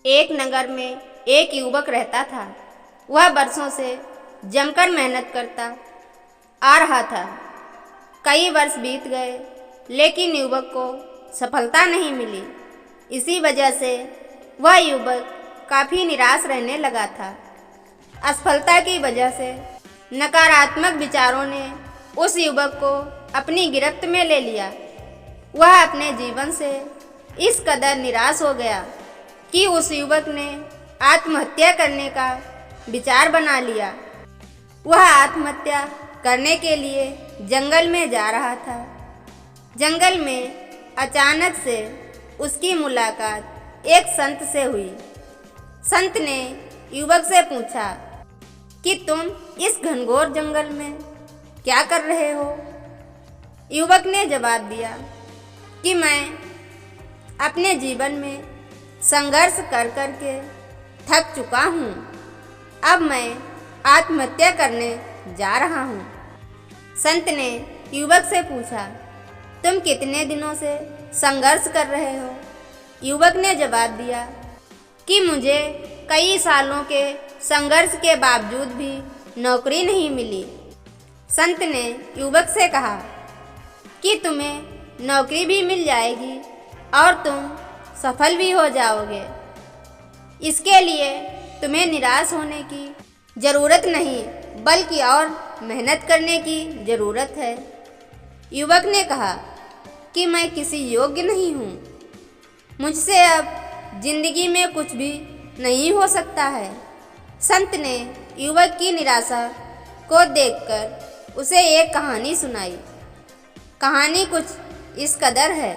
एक नगर में एक युवक रहता था। वह बरसों से जमकर मेहनत करता आ रहा था। कई वर्ष बीत गए, लेकिन युवक को सफलता नहीं मिली। इसी वजह से वह युवक काफ़ी निराश रहने लगा था। असफलता की वजह से नकारात्मक विचारों ने उस युवक को अपनी गिरफ्त में ले लिया। वह अपने जीवन से इस कदर निराश हो गया कि उस युवक ने आत्महत्या करने का विचार बना लिया। वह आत्महत्या करने के लिए जंगल में जा रहा था। जंगल में अचानक से उसकी मुलाकात एक संत से हुई। संत ने युवक से पूछा कि तुम इस घनघोर जंगल में क्या कर रहे हो? युवक ने जवाब दिया कि मैं अपने जीवन में संघर्ष कर कर के थक चुका हूँ। अब मैं आत्महत्या करने जा रहा हूँ। संत ने युवक से पूछा, तुम कितने दिनों से संघर्ष कर रहे हो? युवक ने जवाब दिया कि मुझे कई सालों के संघर्ष के बावजूद भी नौकरी नहीं मिली। संत ने युवक से कहा कि तुम्हें नौकरी भी मिल जाएगी और तुम सफल भी हो जाओगे। इसके लिए तुम्हें निराश होने की ज़रूरत नहीं, बल्कि और मेहनत करने की ज़रूरत है। युवक ने कहा कि मैं किसी योग्य नहीं हूँ। मुझसे अब जिंदगी में कुछ भी नहीं हो सकता है। संत ने युवक की निराशा को देखकर उसे एक कहानी सुनाई। कहानी कुछ इस कदर है।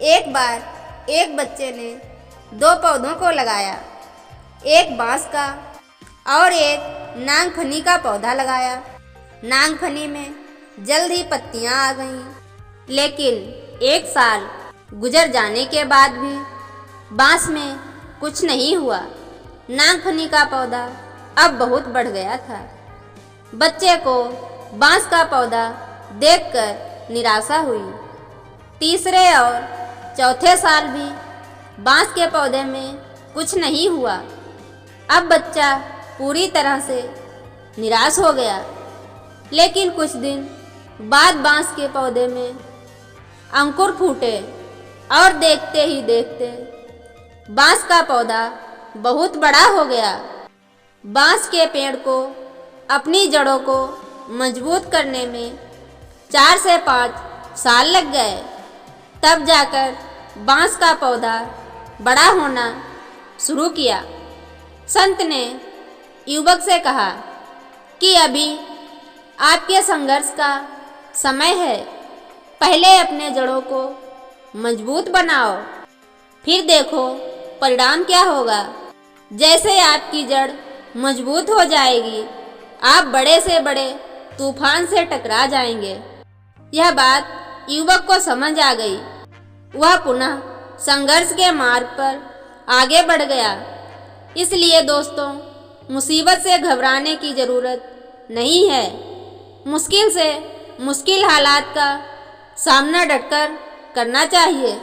एक बार एक बच्चे ने दो पौधों को लगाया, एक बांस का और एक नांगफनी का पौधा लगाया। नांगफनी में जल्द ही पत्तियां आ गईं, लेकिन एक साल गुजर जाने के बाद भी बांस में कुछ नहीं हुआ। नांगफनी का पौधा अब बहुत बढ़ गया था। बच्चे को बांस का पौधा देखकर निराशा हुई। तीसरे और चौथे साल भी बांस के पौधे में कुछ नहीं हुआ। अब बच्चा पूरी तरह से निराश हो गया। लेकिन कुछ दिन बाद बांस के पौधे में अंकुर फूटे और देखते ही देखते बांस का पौधा बहुत बड़ा हो गया। बांस के पेड़ को अपनी जड़ों को मजबूत करने में 4 से 5 साल लग गए। तब जाकर बांस का पौधा बड़ा होना शुरू किया। संत ने युवक से कहा कि अभी आपके संघर्ष का समय है। पहले अपने जड़ों को मजबूत बनाओ, फिर देखो परिणाम क्या होगा। जैसे आपकी जड़ मजबूत हो जाएगी, आप बड़े से बड़े तूफान से टकरा जाएंगे। यह बात युवक को समझ आ गई। वह पुनः संघर्ष के मार्ग पर आगे बढ़ गया। इसलिए दोस्तों, मुसीबत से घबराने की ज़रूरत नहीं है। मुश्किल से मुश्किल हालात का सामना डटकर करना चाहिए।